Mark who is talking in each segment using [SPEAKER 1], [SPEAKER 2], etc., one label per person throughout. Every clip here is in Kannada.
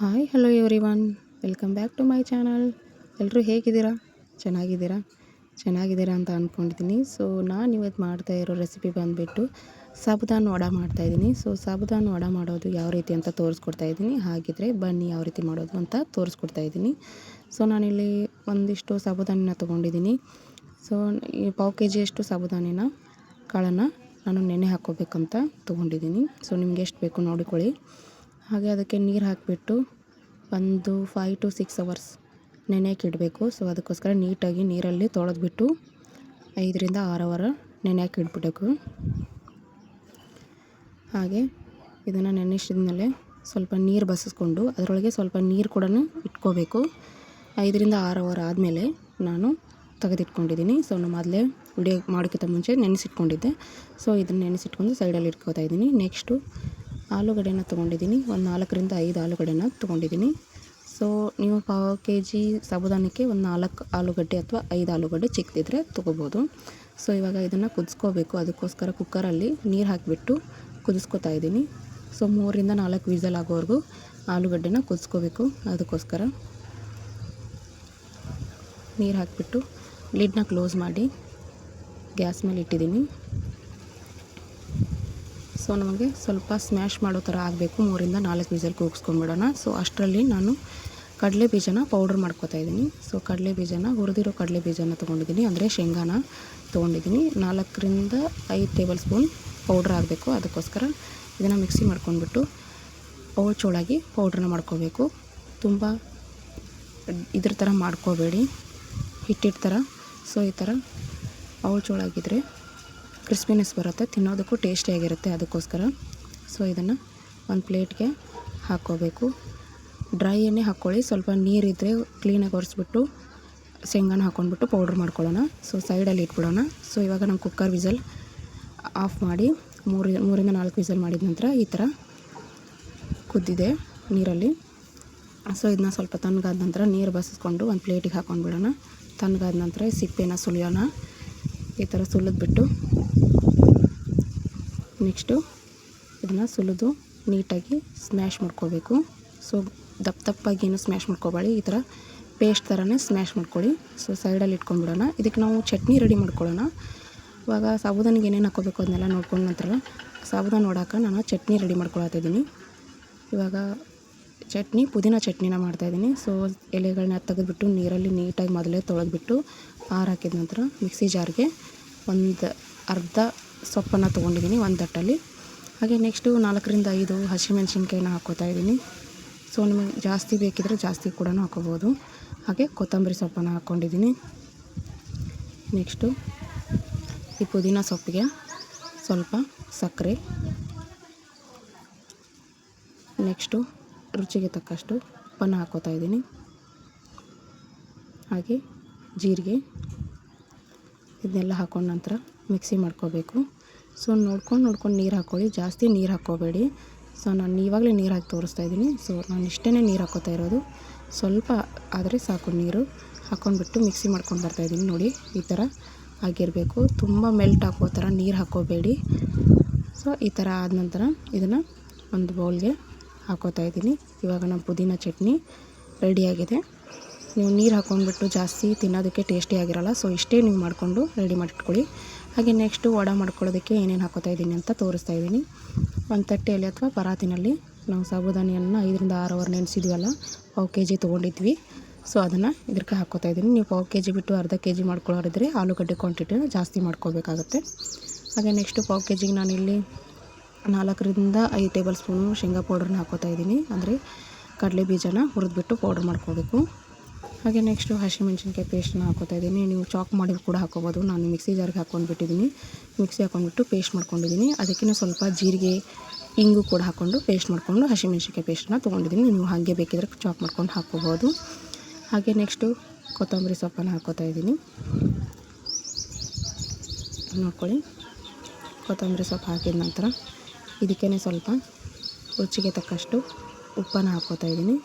[SPEAKER 1] Hi hello everyone, welcome back to my channel. ಎಲ್ಲರೂ ಹೇಗಿದ್ದೀರಾ? ಚೆನ್ನಾಗಿದ್ದೀರಾ ಅಂತ ಅಂದ್ಕೊಂಡಿದ್ದೀನಿ. ಸೊ ನಾನು ಇವತ್ತು ಮಾಡ್ತಾ ಇರೋ ರೆಸಿಪಿ ಬಂದುಬಿಟ್ಟು ಸಾಬುದಾನ ವಡೆ ಮಾಡ್ತಾಯಿದ್ದೀನಿ. ಸೊ ಸಾಬುದಾನ ವಡೆ ಮಾಡೋದು ಯಾವ ರೀತಿ ಅಂತ ತೋರಿಸ್ಕೊಡ್ತಾ ಇದ್ದೀನಿ. ಹಾಗಿದ್ರೆ ಬನ್ನಿ ಯಾವ ರೀತಿ ಮಾಡೋದು ಅಂತ ತೋರಿಸ್ಕೊಡ್ತಾ ಇದ್ದೀನಿ. ಸೊ ನಾನಿಲ್ಲಿ ಒಂದಿಷ್ಟು ಸಾಬುದಾನಿನ ತೊಗೊಂಡಿದ್ದೀನಿ. ಸೊ ಈ ಪಾವು ಕೆ ಜಿಯಷ್ಟು ಸಾಬುದಾನಿನ ಕಾಳನ್ನು ನಾನು ನೆನೆ ಹಾಕ್ಕೋಬೇಕಂತ ತೊಗೊಂಡಿದ್ದೀನಿ. ಸೊ ನಿಮ್ಗೆ ಎಷ್ಟು ಬೇಕು ನೋಡಿಕೊಳ್ಳಿ. ಹಾಗೆ ಅದಕ್ಕೆ ನೀರು ಹಾಕಿಬಿಟ್ಟು ಒಂದು 5 to 6 ಅವರ್ಸ್ ನೆನೆಯಕ್ಕೆ ಇಡಬೇಕು. ಸೊ ಅದಕ್ಕೋಸ್ಕರ ನೀಟಾಗಿ ನೀರಲ್ಲಿ ತೊಳೆದ್ಬಿಟ್ಟು 5 ರಿಂದ 6 ಅವರ್ ನೆನೆಯಕ್ಕೆ ಇಟ್ಬಿಡಬೇಕು. ಹಾಗೆ ಇದನ್ನು ನೆನೆಸಿದ್ಮೇಲೆ ಸ್ವಲ್ಪ ನೀರು ಬಸಿಸ್ಕೊಂಡು ಅದರೊಳಗೆ ಸ್ವಲ್ಪ ನೀರು ಕೂಡ ಇಟ್ಕೋಬೇಕು. 5 ರಿಂದ 6 ಅವರ್ ಆದಮೇಲೆ ನಾನು ತೆಗೆದಿಟ್ಕೊಂಡಿದ್ದೀನಿ. ಸೊ ನಾನು ಮೊದಲೇ ವಿಡಿಯೋ ಮಾಡೋಕ್ಕಿಂತ ಮುಂಚೆ ನೆನೆಸಿಟ್ಕೊಂಡಿದ್ದೆ. ಸೊ ಇದನ್ನು ನೆನೆಸಿಟ್ಕೊಂಡು ಸೈಡಲ್ಲಿ ಇಟ್ಕೋತಾ ಇದ್ದೀನಿ. ನೆಕ್ಸ್ಟು ಆಲೂಗಡ್ಡೆನ ತೊಗೊಂಡಿದ್ದೀನಿ. ಒಂದು 4 ರಿಂದ 5 ಆಲೂಗಡ್ಡೆನ ತೊಗೊಂಡಿದ್ದೀನಿ. ಸೊ ನೀವು ಪಾವು ಕೆ ಜಿ ಸಾಬುದಾನಕ್ಕೆ ಒಂದು 4 ಆಲೂಗಡ್ಡೆ ಅಥವಾ 5 ಆಲೂಗಡ್ಡೆ ಚಿಕ್ಕದಿದ್ರೆ ತೊಗೋಬೋದು. ಸೊ ಇವಾಗ ಇದನ್ನು ಕುದಿಸ್ಕೋಬೇಕು. ಅದಕ್ಕೋಸ್ಕರ ಕುಕ್ಕರಲ್ಲಿ ನೀರು ಹಾಕಿಬಿಟ್ಟು ಕುದಿಸ್ಕೋತಾ ಇದ್ದೀನಿ. ಸೊ 3 ರಿಂದ 4 ವಿಸಲ್ ಆಗೋವರೆಗೂ ಆಲೂಗಡ್ಡೆನ ಕುದಿಸ್ಕೋಬೇಕು. ಅದಕ್ಕೋಸ್ಕರ ನೀರು ಹಾಕಿಬಿಟ್ಟು ಲಿಡ್ನ ಕ್ಲೋಸ್ ಮಾಡಿ ಗ್ಯಾಸ್ ಮೇಲೆ ಇಟ್ಟಿದ್ದೀನಿ. ಸೊ ನಮಗೆ ಸ್ವಲ್ಪ ಸ್ಮ್ಯಾಶ್ ಮಾಡೋ ಥರ ಆಗಬೇಕು. 3 ರಿಂದ 4 ವಿಸಲ್ ಕೂಗಿಸ್ಕೊಂಡ್ಬಿಡೋಣ. ಸೊ ಅಷ್ಟರಲ್ಲಿ ನಾನು ಕಡಲೆ ಬೀಜನ ಪೌಡ್ರ್ ಮಾಡ್ಕೋತಾ ಇದ್ದೀನಿ. ಸೊ ಕಡಲೆ ಬೀಜನ ಹುರಿದಿರೋ ಕಡಲೆ ಬೀಜನ ತೊಗೊಂಡಿದ್ದೀನಿ, ಅಂದರೆ ಶೇಂಗಾನ ತೊಗೊಂಡಿದ್ದೀನಿ. 4 ರಿಂದ 5 ಟೇಬಲ್ ಸ್ಪೂನ್ ಪೌಡ್ರ್ ಆಗಬೇಕು. ಅದಕ್ಕೋಸ್ಕರ ಇದನ್ನು ಮಿಕ್ಸಿ ಮಾಡ್ಕೊಂಡ್ಬಿಟ್ಟು ಚೋಳಾಗಿ ಪೌಡ್ರನ್ನ ಮಾಡ್ಕೋಬೇಕು. ತುಂಬ ಇದ್ರ ಥರ ಮಾಡ್ಕೋಬೇಡಿ, ಹಿಟ್ಟಿಟ್ಟು ಥರ. ಸೊ ಈ ಥರ ಚೋಳಾಗಿದ್ದರೆ ಕ್ರಿಸ್ಪಿನೆಸ್ ಬರುತ್ತೆ, ತಿನ್ನೋದಕ್ಕೂ ಟೇಸ್ಟಿಯಾಗಿರುತ್ತೆ. ಅದಕ್ಕೋಸ್ಕರ ಸೊ ಇದನ್ನು ಒಂದು ಪ್ಲೇಟ್ಗೆ ಹಾಕ್ಕೋಬೇಕು. ಡ್ರೈ ಎಣ್ಣೆ ಹಾಕ್ಕೊಳ್ಳಿ. ಸ್ವಲ್ಪ ನೀರಿದ್ದರೆ ಕ್ಲೀನಾಗಿ ಒರೆಸ್ಬಿಟ್ಟು ಶೇಂಗಾನ ಹಾಕ್ಕೊಂಡ್ಬಿಟ್ಟು ಪೌಡ್ರ್ ಮಾಡ್ಕೊಳ್ಳೋಣ. ಸೊ ಸೈಡಲ್ಲಿ ಇಟ್ಬಿಡೋಣ. ಸೊ ಇವಾಗ ನಮ್ಮ ಕುಕ್ಕರ್ ವಿಸಲ್ ಆಫ್ ಮಾಡಿ 3 ರಿಂದ 4 ವಿಸಲ್ ಮಾಡಿದ ನಂತರ ಈ ಥರ ಕುದ್ದಿದೆ ನೀರಲ್ಲಿ. ಸೊ ಇದನ್ನ ಸ್ವಲ್ಪ ತಣ್ಣಗಾದ ನಂತರ ನೀರು ಬಸಿಸ್ಕೊಂಡು ಒಂದು ಪ್ಲೇಟಿಗೆ ಹಾಕ್ಕೊಂಡ್ಬಿಡೋಣ. ತಣ್ಣಗಾದ ನಂತರ ಸಿಪ್ಪೆನ ಸುಲಿಯೋಣ. ಈ ಥರ ಸುಲಿದ್ಬಿಟ್ಟು ನೆಕ್ಸ್ಟು ಇದನ್ನು ಸುಲಿದು ನೀಟಾಗಿ ಸ್ಮ್ಯಾಶ್ ಮಾಡ್ಕೋಬೇಕು. ಸೊ ದಪ್ಪದಾಗೇನು ಸ್ಮ್ಯಾಶ್ ಮಾಡ್ಕೋಬೇಡಿ, ಈ ಥರ ಪೇಸ್ಟ್ ಥರನೇ ಸ್ಮ್ಯಾಶ್ ಮಾಡ್ಕೊಳ್ಳಿ. ಸೊ ಸೈಡಲ್ಲಿ ಇಟ್ಕೊಂಡ್ಬಿಡೋಣ. ಇದಕ್ಕೆ ನಾವು ಚಟ್ನಿ ರೆಡಿ ಮಾಡ್ಕೊಳ್ಳೋಣ. ಇವಾಗ ಸಾಬುದಾನಿಗೆ ಏನೇನು ಹಾಕ್ಕೋಬೇಕು ಅದನ್ನೆಲ್ಲ ನೋಡ್ಕೊಂಡು ನಂತರ ಸಾಬುದಾನ ವಡಾಕ ನಾನು ಚಟ್ನಿ ರೆಡಿ ಮಾಡ್ಕೊಳತ್ತಿದ್ದೀನಿ. ಇವಾಗ ಪುದೀನ ಚಟ್ನಿನ ಮಾಡ್ತಾಯಿದ್ದೀನಿ. ಸೊ ಎಲೆಗಳನ್ನ ತೆಗೆದುಬಿಟ್ಟು ನೀರಲ್ಲಿ ನೀಟಾಗಿ ಮೊದಲೇ ತೊಳೆದ್ಬಿಟ್ಟು ಹಾಕಿದ ನಂತರ ಮಿಕ್ಸಿ ಜಾರ್ಗೆ ಒಂದು ಅರ್ಧ ಸೊಪ್ಪನ್ನು ತೊಗೊಂಡಿದ್ದೀನಿ, ಒಂದು ತಟ್ಟಲ್ಲಿ. ಹಾಗೆ ನೆಕ್ಸ್ಟು 4 ರಿಂದ 5 ಹಸಿಮೆಣ್ಸಿನ್ಕಾಯಿನ ಹಾಕ್ಕೋತಾ ಇದ್ದೀನಿ. ಸೊ ನಿಮಗೆ ಜಾಸ್ತಿ ಬೇಕಿದ್ರೆ ಜಾಸ್ತಿ ಕೂಡ ಹಾಕ್ಕೋಬೋದು. ಹಾಗೆ ಕೊತ್ತಂಬರಿ ಸೊಪ್ಪನ್ನು ಹಾಕ್ಕೊಂಡಿದ್ದೀನಿ. ನೆಕ್ಸ್ಟು ಈ ಪುದೀನ ಸೊಪ್ಪಿಗೆ ಸ್ವಲ್ಪ ಸಕ್ಕರೆ, ನೆಕ್ಸ್ಟು ರುಚಿಗೆ ತಕ್ಕಷ್ಟು ಉಪ್ಪನ್ನು ಹಾಕ್ಕೋತಾ ಇದ್ದೀನಿ. ಹಾಗೆ ಜೀರಿಗೆ, ಇದನ್ನೆಲ್ಲ ಹಾಕ್ಕೊಂಡ ನಂತರ ಮಿಕ್ಸಿ ಮಾಡ್ಕೋಬೇಕು. ಸೊ ನೋಡ್ಕೊಂಡು ನೀರು ಹಾಕ್ಕೊಳ್ಳಿ, ಜಾಸ್ತಿ ನೀರು ಹಾಕ್ಕೋಬೇಡಿ. ಸೊ ನಾನು ಇವಾಗಲೇ ನೀರು ಹಾಕಿ ತೋರಿಸ್ತಾ ಇದ್ದೀನಿ. ಸೊ ನಾನು ಇಷ್ಟೇ ನೀರು ಹಾಕ್ಕೋತಾ ಇರೋದು, ಸ್ವಲ್ಪ ಆದರೆ ಸಾಕು. ನೀರು ಹಾಕ್ಕೊಂಡ್ಬಿಟ್ಟು ಮಿಕ್ಸಿ ಮಾಡ್ಕೊಂಡು ಬರ್ತಾಯಿದ್ದೀನಿ. ನೋಡಿ ಈ ಥರ ಆಗಿರಬೇಕು, ತುಂಬ ಮೆಲ್ಟ್ ಹಾಕೋ ಥರ ನೀರು ಹಾಕ್ಕೋಬೇಡಿ. ಸೊ ಈ ಥರ ಆದ ನಂತರ ಇದನ್ನು ಒಂದು ಬೌಲ್ಗೆ ಹಾಕ್ಕೋತಾ ಇದ್ದೀನಿ. ಇವಾಗ ನಮ್ಮ ಪುದೀನ ಚಟ್ನಿ ರೆಡಿಯಾಗಿದೆ. ನೀವು ನೀರು ಹಾಕ್ಕೊಂಡ್ಬಿಟ್ಟು ಜಾಸ್ತಿ ತಿನ್ನೋದಕ್ಕೆ ಟೇಸ್ಟಿಯಾಗಿರಲ್ಲ. ಸೊ ಇಷ್ಟೇ ನೀವು ಮಾಡಿಕೊಂಡು ರೆಡಿ ಮಾಡಿಟ್ಕೊಳ್ಳಿ. ಹಾಗೆ ನೆಕ್ಸ್ಟು ವಡೆ ಮಾಡ್ಕೊಳ್ಳೋದಕ್ಕೆ ಏನೇನು ಹಾಕ್ಕೋತಾ ಇದ್ದೀನಿ ಅಂತ ತೋರಿಸ್ತಾ ಇದ್ದೀನಿ. ಒಂದು ತಟ್ಟೆಯಲ್ಲಿ ಅಥವಾ ಪರಾತಿನಲ್ಲಿ ನಾವು ಸಾಬುದಾನಿಯನ್ನು 5 ರಿಂದ 6 ಅವರ್ ನೆನೆಸಿದ್ವಲ್ಲ, ಪಾವು ಕೆ ಜಿ ತೊಗೊಂಡಿದ್ವಿ. ಸೊ ಅದನ್ನು ಇದಕ್ಕೆ ಹಾಕ್ಕೋತಾ ಇದ್ದೀನಿ. ನೀವು ಪಾವು ಕೆ ಜಿ ಬಿಟ್ಟು ಅರ್ಧ ಕೆ ಜಿ ಮಾಡ್ಕೊಳ್ಳೋರಿದ್ರೆ ಆಲೂಗಡ್ಡೆ ಕ್ವಾಂಟಿಟಿನ ಜಾಸ್ತಿ ಮಾಡ್ಕೋಬೇಕಾಗುತ್ತೆ. ಹಾಗೆ ನೆಕ್ಸ್ಟು ಪಾವು ಕೆ ಜಿಗೆ ನಾನಿಲ್ಲಿ 4 ರಿಂದ 5 ಟೇಬಲ್ ಸ್ಪೂನು ಶೇಂಗಾ ಪೌಡ್ರನ್ನ ಹಾಕ್ಕೋತಾ ಇದ್ದೀನಿ, ಅಂದರೆ ಕಡಲೆ ಬೀಜನ ಹುರಿದ್ಬಿಟ್ಟು ಪೌಡ್ರ್ ಮಾಡ್ಕೋಬೇಕು. ಹಾಗೆ ನೆಕ್ಸ್ಟು ಹಸಿಮೆಣ್ಸಿನ್ಕಾಯಿ ಪೇಸ್ಟನ್ನ ಹಾಕ್ಕೋತಾ ಇದ್ದೀನಿ. ನೀವು ಚಾಪ್ ಮಾಡಿ ಕೂಡ ಹಾಕ್ಕೋಬೋದು. ನಾನು ಮಿಕ್ಸಿ ಜಾರ್ಗೆ ಹಾಕ್ಕೊಂಡ್ಬಿಟ್ಟಿದ್ದೀನಿ. ಮಿಕ್ಸಿ ಹಾಕ್ಕೊಂಡ್ಬಿಟ್ಟು ಪೇಸ್ಟ್ ಮಾಡ್ಕೊಂಡಿದ್ದೀನಿ. ಅದಕ್ಕೆ ಸ್ವಲ್ಪ ಜೀರಿಗೆ, ಇಂಗು ಕೂಡ ಹಾಕ್ಕೊಂಡು ಪೇಸ್ಟ್ ಮಾಡಿಕೊಂಡು ಹಸಿಮೆಣ್ಸಿನ್ಕಾಯಿ ಪೇಸ್ಟನ್ನ ತೊಗೊಂಡಿದ್ದೀನಿ. ನೀವು ಹಾಗೆ ಬೇಕಿದ್ರೆ ಚಾಪ್ ಮಾಡ್ಕೊಂಡು ಹಾಕ್ಕೋಬೋದು. ಹಾಗೆ ನೆಕ್ಸ್ಟು ಕೊತ್ತಂಬರಿ ಸೊಪ್ಪನ್ನು ಹಾಕ್ಕೋತಾ ಇದ್ದೀನಿ. ನೋಡ್ಕೊಳ್ಳಿ, ಕೊತ್ತಂಬರಿ ಸೊಪ್ಪು ಹಾಕಿದ ನಂತರ ಇದಕ್ಕೇ ಸ್ವಲ್ಪ ರುಚಿಗೆ ತಕ್ಕಷ್ಟು ಉಪ್ಪನ್ನು ಹಾಕ್ಕೋತಾ ಇದ್ದೀನಿ.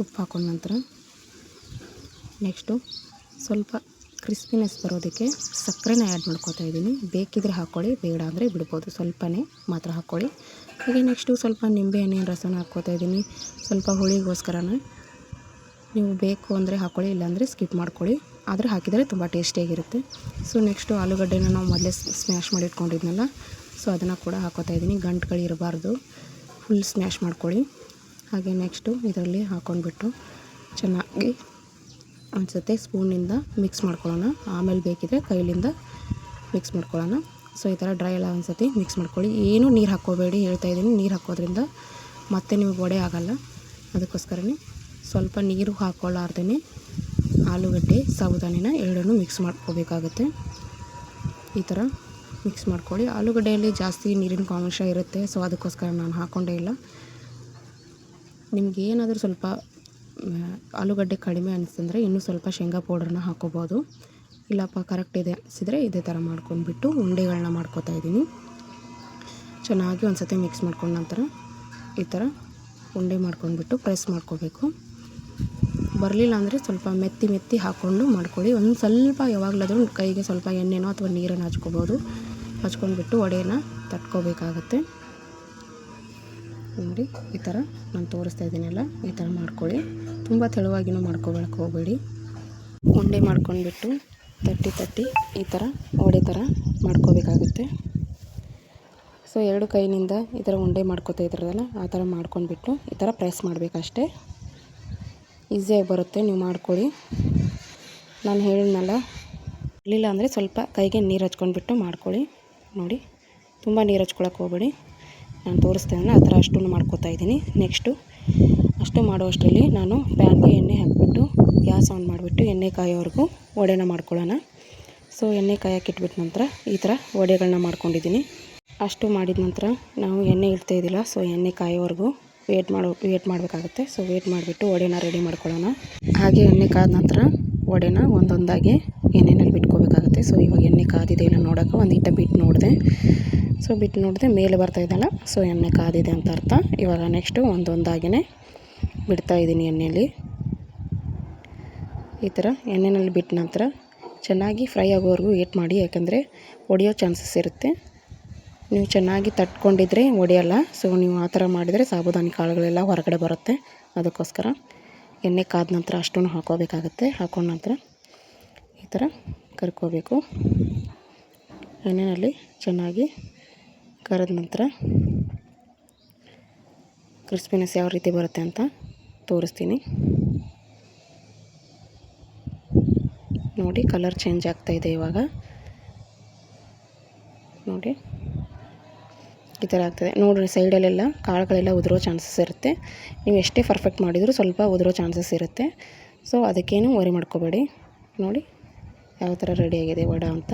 [SPEAKER 1] ಉಪ್ಪು ಹಾಕೊಂಡ ನಂತರ ನೆಕ್ಸ್ಟು ಸ್ವಲ್ಪ ಕ್ರಿಸ್ಪಿನೆಸ್ ಬರೋದಕ್ಕೆ ಸಕ್ಕರೆನ ಆ್ಯಡ್ ಮಾಡ್ಕೊತಾ ಇದ್ದೀನಿ. ಬೇಕಿದ್ರೆ ಹಾಕ್ಕೊಳ್ಳಿ, ಬೇಡ ಅಂದರೆ ಬಿಡ್ಬೋದು, ಸ್ವಲ್ಪನೇ ಮಾತ್ರ ಹಾಕ್ಕೊಳ್ಳಿ. ಹಾಗೆ ನೆಕ್ಸ್ಟು ಸ್ವಲ್ಪ ನಿಂಬೆಹಣ್ಣಿನ ರಸನ ಹಾಕ್ಕೋತಾ ಇದ್ದೀನಿ, ಸ್ವಲ್ಪ ಹುಳಿಗೋಸ್ಕರನೇ. ನೀವು ಬೇಕು ಅಂದರೆ ಹಾಕ್ಕೊಳ್ಳಿ, ಇಲ್ಲಾಂದರೆ ಸ್ಕಿಪ್ ಮಾಡ್ಕೊಳ್ಳಿ, ಆದರೆ ಹಾಕಿದರೆ ತುಂಬ ಟೇಸ್ಟಿಯಾಗಿರುತ್ತೆ. ಸೊ ನೆಕ್ಸ್ಟು ಆಲೂಗಡ್ಡೆನ ನಾವು ಮೊದಲೇ ಸ್ಮ್ಯಾಶ್ ಮಾಡಿ ಇಟ್ಕೊಂಡಿದ್ನಲ್ಲ, ಸೊ ಅದನ್ನು ಕೂಡ ಹಾಕ್ಕೋತಾ ಇದ್ದೀನಿ. ಗಂಟುಗಳಿರಬಾರ್ದು, ಫುಲ್ ಸ್ಮ್ಯಾಶ್ ಮಾಡ್ಕೊಳ್ಳಿ. ಹಾಗೆ ನೆಕ್ಸ್ಟು ಇದರಲ್ಲಿ ಹಾಕ್ಕೊಂಡ್ಬಿಟ್ಟು ಚೆನ್ನಾಗಿ ಅನಿಸುತ್ತೆ ಸ್ಪೂನಿಂದ ಮಿಕ್ಸ್ ಮಾಡ್ಕೊಳ್ಳೋಣ. ಆಮೇಲೆ ಬೇಕಿದ್ರೆ ಕೈಲಿಂದ ಮಿಕ್ಸ್ ಮಾಡ್ಕೊಳ್ಳೋಣ. ಸೊ ಈ ಥರ ಡ್ರೈ ಎಲ್ಲ ಅನ್ಸತಿ ಮಿಕ್ಸ್ ಮಾಡ್ಕೊಳ್ಳಿ. ಏನೂ ನೀರು ಹಾಕ್ಕೋಬೇಡಿ, ಹೇಳ್ತಾಯಿದ್ದೀನಿ. ನೀರು ಹಾಕೋದ್ರಿಂದ ಮತ್ತೆ ನಿಮಗೆ ವಡೆ ಆಗೋಲ್ಲ. ಅದಕ್ಕೋಸ್ಕರನೇ ಸ್ವಲ್ಪ ನೀರು ಹಾಕ್ಕೊಳ್ಳಾರ್ದೇ ಆಲೂಗಡ್ಡೆ ಸಾಬುದಾನಿನ ಎರಡನ್ನೂ ಮಿಕ್ಸ್ ಮಾಡ್ಕೋಬೇಕಾಗುತ್ತೆ. ಈ ಥರ ಮಿಕ್ಸ್ ಮಾಡ್ಕೊಳ್ಳಿ. ಆಲೂಗಡ್ಡೆಯಲ್ಲಿ ಜಾಸ್ತಿ ನೀರಿನ ಅಂಶ ಇರುತ್ತೆ, ಸೊ ಅದಕ್ಕೋಸ್ಕರ ನಾನು ಹಾಕ್ಕೊಂಡೇ ಇಲ್ಲ. ನಿಮ್ಗೆ ಏನಾದರೂ ಸ್ವಲ್ಪ ಆಲೂಗಡ್ಡೆ ಕಡಿಮೆ ಅನಿಸ್ತಂದರೆ ಇನ್ನೂ ಸ್ವಲ್ಪ ಶೇಂಗಾ ಪೌಡ್ರನ್ನ ಹಾಕ್ಕೋಬೋದು. ಇಲ್ಲಪ್ಪ ಕರೆಕ್ಟ್ ಇದೆ ಅನಿಸಿದರೆ ಇದೇ ಥರ ಮಾಡ್ಕೊಂಡ್ಬಿಟ್ಟು ಉಂಡೆಗಳನ್ನ ಮಾಡ್ಕೋತಾ ಇದ್ದೀನಿ. ಚೆನ್ನಾಗಿ ಒಂದು ಸತಿ ಮಿಕ್ಸ್ ಮಾಡ್ಕೊಂಡ ನಂತರ ಈ ಥರ ಉಂಡೆ ಮಾಡ್ಕೊಂಡ್ಬಿಟ್ಟು ಪ್ರೆಸ್ ಮಾಡ್ಕೋಬೇಕು. ಬರಲಿಲ್ಲ ಅಂದರೆ ಸ್ವಲ್ಪ ಮೆತ್ತಿ ಹಾಕ್ಕೊಂಡು ಮಾಡ್ಕೊಳ್ಳಿ. ಒಂದು ಸ್ವಲ್ಪ ಯಾವಾಗಲಾದರೂ ಕೈಗೆ ಸ್ವಲ್ಪ ಎಣ್ಣೆನೋ ಅಥವಾ ನೀರನ್ನು ಹಚ್ಕೊಂಡ್ಬಿಟ್ಟು ವಡೆಯನ್ನು ತಟ್ಕೋಬೇಕಾಗತ್ತೆ. ನೋಡಿ ಈ ಥರ ನಾನು ತೋರಿಸ್ತಾ ಇದ್ದೀನಲ್ಲ, ಈ ಥರ ಮಾಡ್ಕೊಳ್ಳಿ. ತುಂಬ ತೆಳುವಾಗಿನೂ ಮಾಡ್ಕೊಳಕ್ಕೆ ಹೋಗಬೇಡಿ. ಉಂಡೆ ಮಾಡ್ಕೊಂಡ್ಬಿಟ್ಟು ತಟ್ಟಿ ಈ ಥರ ವಡೆ ಥರ ಮಾಡ್ಕೋಬೇಕಾಗುತ್ತೆ. ಸೊ ಎರಡು ಕೈನಿಂದ ಈ ಥರ ಉಂಡೆ ಮಾಡ್ಕೋತಾ ಇದ್ರಲ್ಲ, ಆ ಥರ ಮಾಡ್ಕೊಂಡ್ಬಿಟ್ಟು ಈ ಥರ ಪ್ರೆಸ್ ಮಾಡಬೇಕಷ್ಟೇ. ಈಸಿಯಾಗಿ ಬರುತ್ತೆ, ನೀವು ಮಾಡ್ಕೊಳ್ಳಿ. ನಾನು ಹೇಳಿದ್ನಲ್ಲ, ಇರಲಿಲ್ಲ ಅಂದರೆ ಸ್ವಲ್ಪ ಕೈಗೆ ನೀರು ಹಚ್ಕೊಂಡ್ಬಿಟ್ಟು ಮಾಡ್ಕೊಳ್ಳಿ. ನೋಡಿ ತುಂಬ ನೀರು ಹಚ್ಕೊಳಕ್ಕೆ ಹೋಗಬೇಡಿ. ನಾನು ತೋರಿಸ್ತೇನೆ ಆ ಥರ ಅಷ್ಟನ್ನು ಮಾಡ್ಕೋತಾ ಇದ್ದೀನಿ. ನೆಕ್ಸ್ಟು ಅಷ್ಟು ಮಾಡುವಷ್ಟರಲ್ಲಿ ನಾನು ಪ್ಯಾನ್ಗೆ ಎಣ್ಣೆ ಹಾಕಿಬಿಟ್ಟು ಗ್ಯಾಸ್ ಆನ್ ಮಾಡಿಬಿಟ್ಟು ಎಣ್ಣೆ ಕಾಯೋವರೆಗೂ ವಡೆನ ಮಾಡ್ಕೊಳ್ಳೋಣ. ಸೊ ಎಣ್ಣೆ ಕಾಯಕ್ಕೆ ಇಟ್ಬಿಟ್ಟು ನಂತರ ಈ ಥರ ವಡೆಗಳನ್ನ ಮಾಡ್ಕೊಂಡಿದ್ದೀನಿ. ಅಷ್ಟು ಮಾಡಿದ ನಂತರ ನಾವು ಎಣ್ಣೆ ಇಡ್ತಾ ಇದ್ದಿಲ್ಲ, ಸೊ ಎಣ್ಣೆ ಕಾಯೋವರೆಗೂ ವೇಟ್ ಮಾಡಬೇಕಾಗುತ್ತೆ. ಸೊ ವೇಟ್ ಮಾಡಿಬಿಟ್ಟು ವಡೆನ ರೆಡಿ ಮಾಡ್ಕೊಳ್ಳೋಣ. ಹಾಗೆ ಎಣ್ಣೆ ಕಾದ ನಂತರ ವಡೆನ ಒಂದೊಂದಾಗಿ ಎಣ್ಣೆನಲ್ಲಿ ಬಿಟ್ಕೋಬೇಕಾಗುತ್ತೆ. ಸೊ ಇವಾಗ ಎಣ್ಣೆ ಕಾದಿದೆ ಇಲ್ಲ ನೋಡೋಕೆ ಒಂದು ಇಟ್ಟ ಬಿಟ್ಟು ನೋಡಿದೆ ಮೇಲೆ ಬರ್ತಾಯಿದ್ದಲ್ಲ, ಸೊ ಎಣ್ಣೆ ಕಾದಿದೆ ಅಂತ ಅರ್ಥ. ಇವಾಗ ನೆಕ್ಸ್ಟು ಒಂದೊಂದಾಗಿಯೇ ಬಿಡ್ತಾಯಿದ್ದೀನಿ ಎಣ್ಣೆಯಲ್ಲಿ. ಈ ಥರ ಎಣ್ಣೆಯಲ್ಲಿ ಬಿಟ್ಟ ನಂತರ ಚೆನ್ನಾಗಿ ಫ್ರೈ ಆಗೋವರೆಗೂ ವೇಟ್ ಮಾಡಿ, ಯಾಕಂದರೆ ಒಡೆಯೋ ಚಾನ್ಸಸ್ ಇರುತ್ತೆ. ನೀವು ಚೆನ್ನಾಗಿ ತಟ್ಕೊಂಡಿದ್ರೆ ಒಡೆಯಲ್ಲ. ಸೊ ನೀವು ಆ ಥರ ಮಾಡಿದರೆ ಸಾಬುದಾನಿ ಕಾಳುಗಳೆಲ್ಲ ಹೊರಗಡೆ ಬರುತ್ತೆ. ಅದಕ್ಕೋಸ್ಕರ ಎಣ್ಣೆ ಕಾದ ನಂತರ ಅಷ್ಟನ್ನು ಹಾಕ್ಕೋಬೇಕಾಗತ್ತೆ. ಹಾಕೊಂಡ ನಂತರ ಈ ಥರ ಕರ್ಕೋಬೇಕು. ಎಣ್ಣೆಯಲ್ಲಿ ಚೆನ್ನಾಗಿ ಕರೆದ ನಂತರ ಕ್ರಿಸ್ಪಿನೆಸ್ ಯಾವ ರೀತಿ ಬರುತ್ತೆ ಅಂತ ತೋರಿಸ್ತೀನಿ. ನೋಡಿ ಕಲರ್ ಚೇಂಜ್ ಆಗ್ತಾಯಿದೆ ಇವಾಗ. ನೋಡಿ ಈ ಥರ ಆಗ್ತದೆ. ನೋಡಿರಿ ಸೈಡಲ್ಲೆಲ್ಲ ಕಾಳುಗಳೆಲ್ಲ ಉದುರೋ ಚಾನ್ಸಸ್ ಇರುತ್ತೆ. ನೀವು ಎಷ್ಟೇ ಪರ್ಫೆಕ್ಟ್ ಮಾಡಿದರೂ ಸ್ವಲ್ಪ ಉದುರೋ ಚಾನ್ಸಸ್ ಇರುತ್ತೆ. ಸೊ ಅದಕ್ಕೇನು ವರಿ ಮಾಡ್ಕೋಬೇಡಿ. ನೋಡಿ ಯಾವ ಥರ ರೆಡಿಯಾಗಿದೆ ವಡೆ ಅಂತ.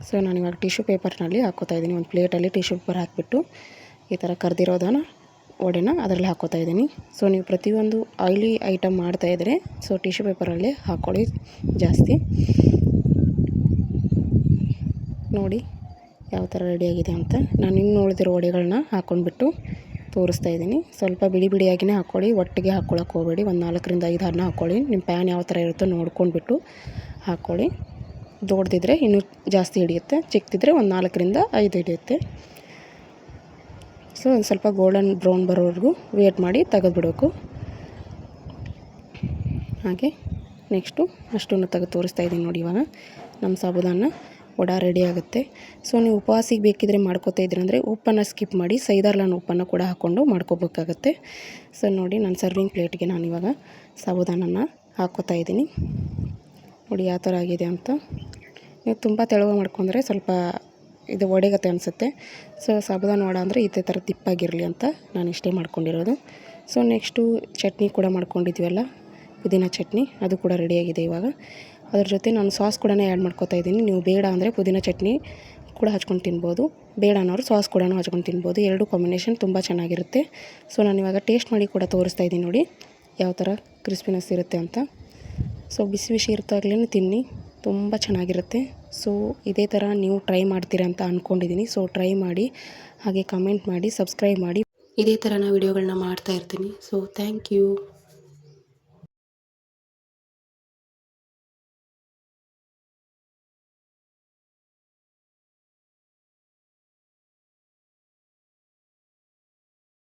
[SPEAKER 1] ಸೊ ನಾನಿವಾಗ ಟಿಶ್ಯೂ ಪೇಪರ್ನಲ್ಲಿ ಹಾಕ್ಕೋತಾ ಇದ್ದೀನಿ. ಒಂದು ಪ್ಲೇಟಲ್ಲಿ ಟಿಶ್ಯೂ ಪೇಪರ್ ಹಾಕಿಬಿಟ್ಟು ಈ ಥರ ಕರೆದಿರೋದನ್ನು ವಡೆನ ಅದರಲ್ಲಿ ಹಾಕ್ಕೋತಾ ಇದ್ದೀನಿ. ಸೊ ನೀವು ಪ್ರತಿಯೊಂದು ಆಯಿಲಿ ಐಟಮ್ ಮಾಡ್ತಾಯಿದ್ರೆ ಸೊ ಟಿಶ್ಯೂ ಪೇಪರಲ್ಲಿ ಹಾಕ್ಕೊಳ್ಳಿ ಜಾಸ್ತಿ. ನೋಡಿ ಯಾವ ಥರ ರೆಡಿಯಾಗಿದೆ ಅಂತ. ನಾನು ಇನ್ನು ಉಳಿದಿರೋ ವಡೆಗಳನ್ನ ಹಾಕ್ಕೊಂಡ್ಬಿಟ್ಟು ತೋರಿಸ್ತಾ ಇದ್ದೀನಿ. ಸ್ವಲ್ಪ ಬಿಡಿಯಾಗಿಯೇ ಹಾಕ್ಕೊಳ್ಳಿ, ಒಟ್ಟಿಗೆ ಹಾಕ್ಕೊಳಕ್ಕೆ ಹೋಗಬೇಡಿ. ಒಂದು 4ರಿಂದ 5 ಹಣ್ಣು ಹಾಕ್ಕೊಳ್ಳಿ. ನಿಮ್ಮ ಪ್ಯಾನ್ ಯಾವ ಥರ ಇರುತ್ತೋ ನೋಡ್ಕೊಂಡ್ಬಿಟ್ಟು ಹಾಕ್ಕೊಳ್ಳಿ. ದೊಡ್ಡದಿದ್ರೆ ಇನ್ನೂ ಜಾಸ್ತಿ ಹಿಡಿಯುತ್ತೆ, ಚಿಕ್ಕದಿದ್ರೆ ಒಂದು 4ರಿಂದ 5 ಹಿಡಿಯುತ್ತೆ. ಸೊ ಒಂದು ಸ್ವಲ್ಪ ಗೋಲ್ಡನ್ ಬ್ರೌನ್ ಬರೋವರೆಗೂ ವೇಟ್ ಮಾಡಿ ತೆಗೆದುಬಿಡಬೇಕು. ಹಾಗೆ ನೆಕ್ಸ್ಟು ಅಷ್ಟನ್ನು ತೆಗೆದು ತೋರಿಸ್ತಾ ಇದ್ದೀನಿ. ನೋಡಿ ಇವಾಗ ನಮ್ಮ ಸಾಬುದಾನ ವಡೆ ರೆಡಿ ಆಗುತ್ತೆ. ಸೊ ನೀವು ಉಪವಾಸಿಗೆ ಬೇಕಿದ್ರೆ ಮಾಡ್ಕೋತಾ ಇದ್ರಂದರೆ ಉಪ್ಪನ್ನು ಸ್ಕಿಪ್ ಮಾಡಿ ಸೈದಾರ್ಲಾನ ಉಪ್ಪನ್ನು ಕೂಡ ಹಾಕ್ಕೊಂಡು ಮಾಡ್ಕೋಬೇಕಾಗತ್ತೆ. ಸೊ ನೋಡಿ ನಾನು ಸರ್ವಿಂಗ್ ಪ್ಲೇಟ್ಗೆ ನಾನಿವಾಗ ಸಾಬುದಾನನ ಹಾಕ್ಕೋತಾ ಇದ್ದೀನಿ. ನೋಡಿ ಯಾವ ಥರ ಆಗಿದೆ ಅಂತ. ನೀವು ತುಂಬ ತೆಳುವಾಗಿ ಮಾಡ್ಕೊಂಡ್ರೆ ಸ್ವಲ್ಪ ಇದು ವಡೆಗತ್ತೆ ಅನಿಸುತ್ತೆ. ಸೊ ಸಾಬುದಾನ ವಡೆ ಅಂದರೆ ಇದೇ ಥರ ತಿಪ್ಪಾಗಿರಲಿ ಅಂತ ನಾನು ಇಷ್ಟೇ ಮಾಡ್ಕೊಂಡಿರೋದು. ಸೊ ನೆಕ್ಸ್ಟು ಚಟ್ನಿ ಕೂಡ ಮಾಡ್ಕೊಂಡಿದ್ವಲ್ಲ, ಪುದೀನ ಚಟ್ನಿ, ಅದು ಕೂಡ ರೆಡಿಯಾಗಿದೆ ಇವಾಗ. ಅದ್ರ ಜೊತೆ ನಾನು ಸಾಸ್ ಕೂಡ ಆ್ಯಡ್ ಮಾಡ್ಕೋತಾ ಇದ್ದೀನಿ. ನೀವು ಬೇಡ ಅಂದರೆ ಪುದೀನ ಚಟ್ನಿ ಕೂಡ ಹಚ್ಕೊಂಡು ತಿನ್ಬೋದು, ಬೇಡ ಅನ್ನೋರು ಸಾಸ್ ಕೂಡ ಹಚ್ಕೊಂಡು ತಿನ್ಬೋದು. ಎರಡು ಕಾಂಬಿನೇಷನ್ ತುಂಬ ಚೆನ್ನಾಗಿರುತ್ತೆ. ಸೊ ನಾನಿವಾಗ ಟೇಸ್ಟ್ ಮಾಡಿ ಕೂಡ ತೋರಿಸ್ತಾ ಇದ್ದೀನಿ. ನೋಡಿ ಯಾವ ಥರ ಕ್ರಿಸ್ಪಿನೆಸ್ ಇರುತ್ತೆ ಅಂತ. ಸೊ ಬಿಸಿ ಇರ್ತಾಗಲೇ ತಿನ್ನಿ, ತುಂಬ ಚೆನ್ನಾಗಿರುತ್ತೆ. ಸೊ ಇದೇ ಥರ ನೀವು ಟ್ರೈ ಮಾಡ್ತೀರಾ ಅಂತ ಅಂದ್ಕೊಂಡಿದ್ದೀನಿ. ಸೊ ಟ್ರೈ ಮಾಡಿ, ಹಾಗೆ ಕಮೆಂಟ್ ಮಾಡಿ, ಸಬ್ಸ್ಕ್ರೈಬ್ ಮಾಡಿ. ಇದೇ ಥರ ನಾನು ವಿಡಿಯೋಗಳನ್ನ ಮಾಡ್ತಾ ಇರ್ತೀನಿ. So thank you.